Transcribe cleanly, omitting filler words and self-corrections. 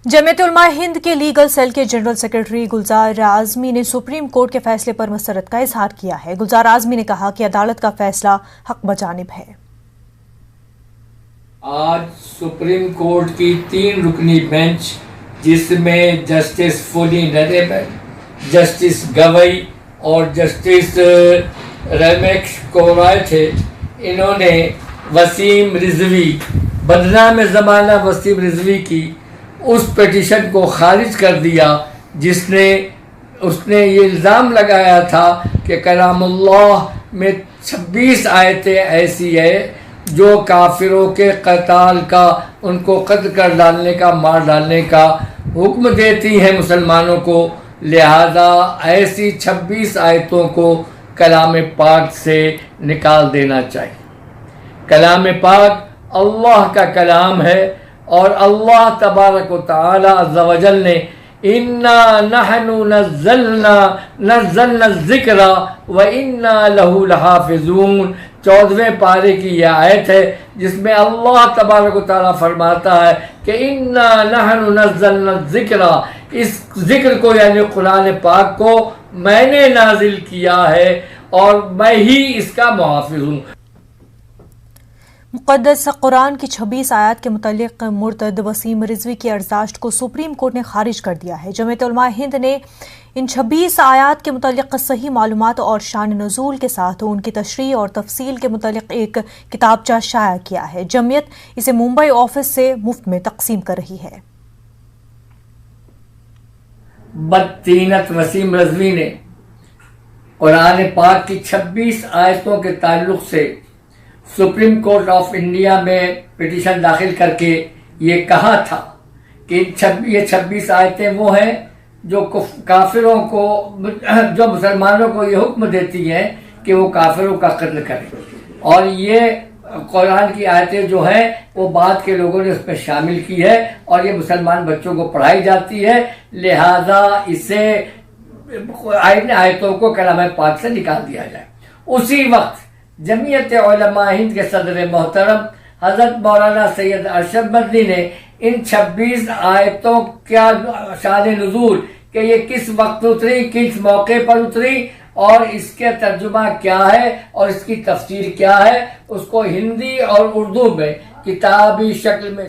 جمعیت علماء ہند کے legal cell کے جنرل سیکرٹری گلزار اعظمی نے سپریم کورٹ کے فیصلے پر مسرت کا اظہار کیا ہے۔ گلزار اعظمی نے کہا کہ عدالت کا فیصلہ حق بجانب ہے۔ آج سپریم کورٹ کی 3 رکنی بینچ جس میں جسٹس فولی نریمن، جسٹس گوئی اور جسٹس رمیش کورائے تھے، انہوں نے وسیم رضوی، بدنام زمانہ وسیم رضوی کی اس پیٹیشن کو خارج کر دیا جس نے یہ الزام لگایا تھا کہ کلام اللہ میں 26 آیتیں ایسی ہے جو کافروں کے قتال کا، ان کو قتل کر ڈالنے کا، مار ڈالنے کا حکم دیتی ہیں مسلمانوں کو، لہذا ایسی 26 آیتوں کو کلام پاک سے نکال دینا چاہیے۔ کلام پاک اللہ کا کلام ہے اور اللہ تبارک و تعالی عز و جل نے اِنَّا نَحْنُ نَزَّلْنَا الذِّكْرَ وَإِنَّا لَهُ لَحَافِظُونَ 14ویں پارے کی یہ آیت ہے جس میں اللہ تبارک و تعالی فرماتا ہے کہ اِنَّا نَحْنُ نَزَّلْنَا الذِّكْرَ، اس ذکر کو یعنی قرآن پاک کو میں نے نازل کیا ہے اور میں ہی اس کا محافظ ہوں۔ مقدس قرآن کی 26 آیات کے متعلق مرتد وسیم رضوی کی ارزاشت کو سپریم کورٹ نے خارج کر دیا ہے۔ جمعیت علماء ہند نے ان 26 آیات کے متعلق صحیح معلومات اور شان نزول کے ساتھ ان کی تشریح اور تفصیل کے متعلق ایک کتابچہ شائع کیا ہے۔ جمعیت اسے ممبئی آفس سے مفت میں تقسیم کر رہی ہے۔ بدطینت وسیم رضوی نے قرآن پاک کی 26 آیتوں کے تعلق سے سپریم کورٹ آف انڈیا میں پٹیشن داخل کر کے یہ کہا تھا کہ یہ 26 آیتیں وہ ہیں جو کافروں کو، جو مسلمانوں کو یہ حکم دیتی ہیں کہ وہ کافروں کا قتل کریں، اور یہ قرآن کی آیتیں جو ہیں وہ بعد کے لوگوں نے اس میں شامل کی ہے اور یہ مسلمان بچوں کو پڑھائی جاتی ہے، لہذا اسے آیتوں کو کلام پاک سے نکال دیا جائے۔ اسی وقت جمعیت علماء ہند کے صدر محترم حضرت مولانا سید ارشد مدنی نے ان 26 آیتوں کا شان نزول کہ یہ کس وقت اتری، کس موقع پر اتری اور اس کے ترجمہ کیا ہے اور اس کی تفسیر کیا ہے، اس کو ہندی اور اردو میں کتابی شکل میں